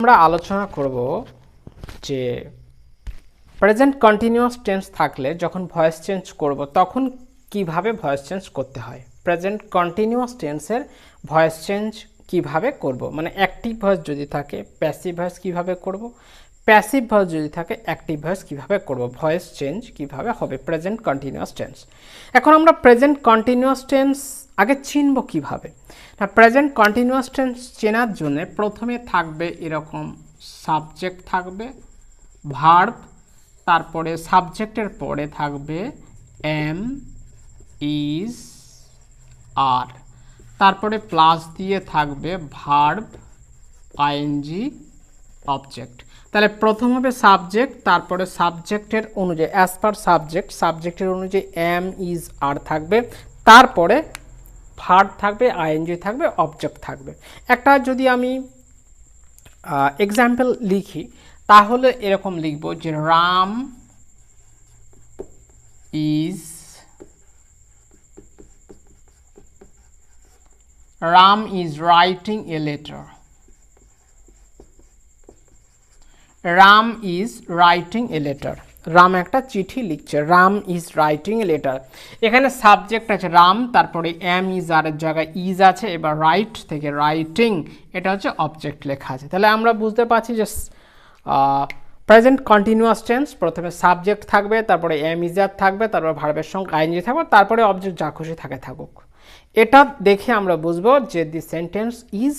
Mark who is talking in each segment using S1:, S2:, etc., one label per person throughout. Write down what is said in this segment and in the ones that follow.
S1: আমরা আলোচনা করব যে প্রেজেন্ট কন্টিনিউয়াস টেন্স থাকলে যখন ভয়েস চেঞ্জ করব তখন কিভাবে ভয়েস চেঞ্জ করতে হয়। প্রেজেন্ট কন্টিনিউয়াস টেন্সের ভয়েস চেঞ্জ কিভাবে করব, মানে অ্যাক্টিভ ভয়েস যদি থাকে প্যাসিভ ভয়েস কিভাবে করব, প্যাসিভ ভয়েস যদি থাকে অ্যাক্টিভ ভয়েস কিভাবে করব, ভয়েস চেঞ্জ কিভাবে হবে প্রেজেন্ট কন্টিনিউয়াস টেন্স। এখন আমরা প্রেজেন্ট কন্টিনিউয়াস টেন্স আগে চিনব কিভাবে না। প্রেজেন্ট কন্টিনিউয়াস টেন্স চেনার জন্য প্রথমে থাকবে এরকম সাবজেক্ট থাকবে, ভার্ব, তারপরে সাবজেক্টের পরে থাকবে এম, ইজ, আর, তারপরে প্লাস দিয়ে থাকবে ভার্ব, আইএনজি, অবজেক্ট। তাহলে প্রথম হবে সাবজেক্ট, তারপরে সাবজেক্টের অনুযায়ী অ্যাজ পার সাবজেক্টের অনুযায়ী এম, ইজ, আর থাকবে, তারপরে ভার্ব থাকবে, আইএনজি থাকবে, অবজেক্ট থাকবে। একটা যদি আমি এক্সাম্পল লিখি তাহলে এরকম লিখব যে Ram is writing a letter. Ram is writing a letter. Ram একটা চিঠি লিখছে, Ram is writing a letter. এখানে সাবজেক্ট আছে রাম, তারপরে এম, ইজ, আর এর জায়গায় ইজ আছে, এবার রাইট থেকে রাইটিং, এটা হচ্ছে অবজেক্ট লেখা আছে। তাহলে আমরা বুঝতে পারছি যে প্রেজেন্ট কন্টিনিউয়াস টেন্স প্রথমে সাবজেক্ট থাকবে, তারপরে এম, ইজ, আর থাকবে, তারপরে ভার্বের সঙ্গে আইএনজি থাকবে, তারপরে অবজেক্ট যা খুশি থাকে থাকুক। এটা দেখে আমরা বুঝবো যে the sentence is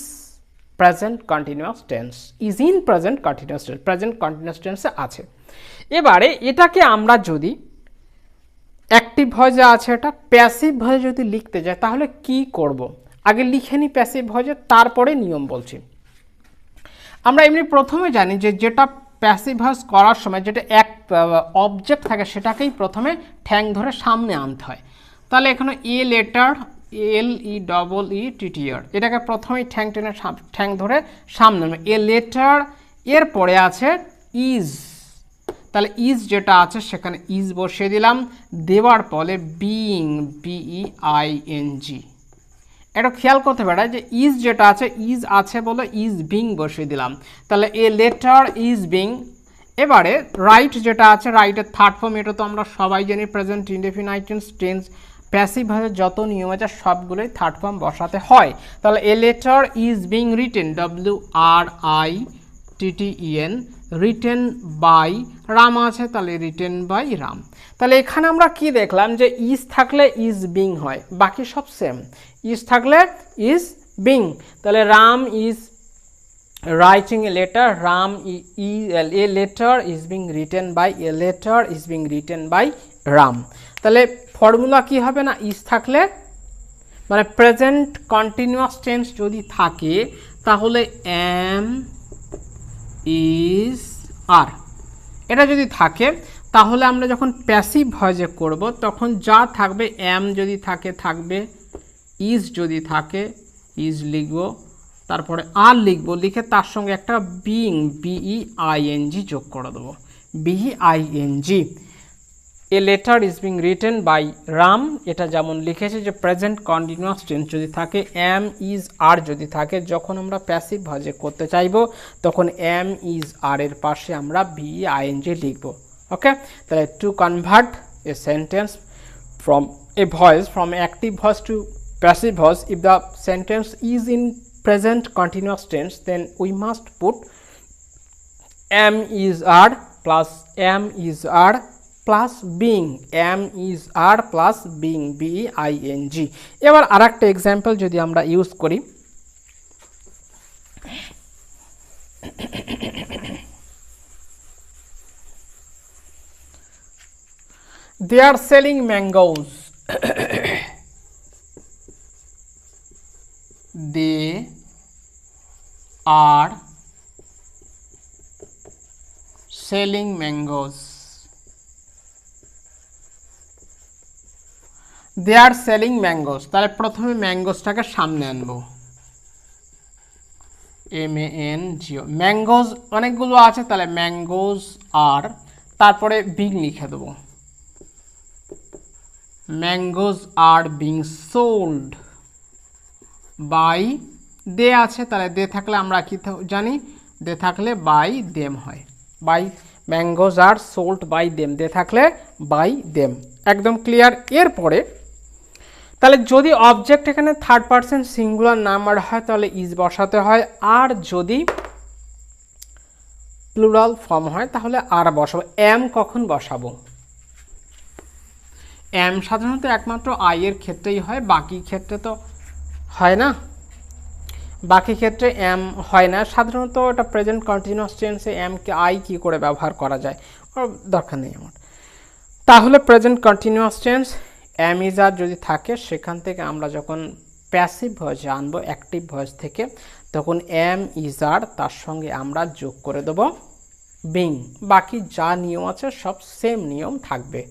S1: present continuous tense, is in present continuous tense, present continuous টেন্সে আছে। এবারে এটাকে আমরা যদি অ্যাক্টিভ ভয়েসে আছে এটা প্যাসিভ ভয়েসে যদি লিখতে যাই তাহলে কি করব, আগে লিখে নিই প্যাসিভ ভয়েসে, তারপরে নিয়ম বলছি। আমরা এমনি প্রথমে জানি যে যেটা প্যাসিভ ভয়েস করার সময় যেটা এক অবজেক্ট থাকে সেটাকেই প্রথমে ঠ্যাং ধরে সামনে আনতে হয়। তাহলে এখানে a letter, L E double E TTR, এটাকে প্রথমেই ঠ্যাং ধরে সামনে আনবে। এ লেটার, এর পরে আছে ইজ, তাহলে ইজ যেটা আছে সেখানে ইজ বসিয়ে দিলাম, দেওয়ার পরে being, BE I N G. এটা খেয়াল করতে পারে যে ইজ যেটা আছে ইজ আছে বলে ইজ বিং বসিয়ে দিলাম, তাহলে এ লেটার ইজ বিং। এবারে রাইট যেটা আছে, রাইটের থার্ড ফর্ম, এটা তো আমরা সবাই জানি প্রেজেন্ট ইনডেফিনাইট টেন্স প্যাসিভ ভাবে যত নিয়ম আছে সবগুলোই থার্ড ফর্ম বসাতে হয়। তাহলে a letter is being written, WRITTEN, written by Ram আছে, তাহলে রিটেন বাই রাম। তাহলে এখানে আমরা কি দেখলাম যে ইজ থাকলে ইজ বিং হয়, বাকি সব সেম। ইজ থাকলে ইজ বিং, তাহলে Ram is writing a letter, ram a letter is being written by, a letter is being written by ram। তাহলে ফর্মুলা কি হবে না, ইজ থাকলে মানে প্রেজেন্ট কন্টিনিউয়াস টেন্স যদি থাকে তাহলে এম, ইজ, আর, এটা যদি থাকে তাহলে আমরা যখন প্যাসিভ ভয়েসে করব তখন যা থাকবে এম যদি থাকে থাকবে, ইজ যদি থাকে ইজ লিখব, তারপরে আর লিখব, লিখে তার সঙ্গে একটা বিং, BEING যোগ করে দেবো, BEING। A letter is being written by Ram, এটা যেমন লিখেছে যে প্রেজেন্ট কন্টিনিউয়াস টেন্স যদি থাকে এম, ইজ, আর যদি থাকে, যখন আমরা প্যাসিভ ভয়েসে করতে চাইব তখন এম, ইজ, আর এর পাশে আমরা BEING লিখব। ওকে, তাহলে to convert a sentence from a voice from active voice to passive voice, if the sentence is in present continuous tense then we must put am is are plus am is are plus being, am is are plus being, BEING। এবার আরেকটা example যদি আমরা use করি, they are selling mangoes, they are selling mangoes, they are selling mangoes। তাহলে প্রথমে ম্যাঙ্গোসটাকে সামনে আনবো, MANGO, mangoes অনেকগুলো আছে, তাহলে ম্যাঙ্গোজ আর, তারপরে বিং লিখে দেবো, mangoes are being sold by, দে আছে, তাহলে দে থাকলে আমরা কি জানি দে থাকলে বাই দেম হয়, by mangoes are sold by them, they থাকলে বাই দেম, একদম ক্লিয়ার। এরপরে তাহলে যদি অবজেক্ট এখানে থার্ড পারসন সিঙ্গুলার নাম্বার হয় তাহলে ইজ বসাতে হয়, আর যদি প্লুরাল ফর্ম হয় তাহলে আর বসাবো। এম কখন বসাবো? এম সাধারণত একমাত্র আই এর ক্ষেত্রেই হয়, বাকি ক্ষেত্রে তো হয় না, বাকি ক্ষেত্রে এম হয় না সাধারণত। এটা প্রেজেন্ট কন্টিনিউয়াস টেন্সে এম কে আই কি করে ব্যবহার করা যায় ওর দরকার নেই আমার। তাহলে present continuous tense am is are যদি থাকে সেখান থেকে আমরা যখন প্যাসিভ ভয়েসে আনবো অ্যাক্টিভ ভয়েস থেকে, তখন এম ইজ আর তার সঙ্গে আমরা যোগ করে দেবো বিং, বাকি যা নিয়ম আছে সব সেম নিয়ম থাকবে।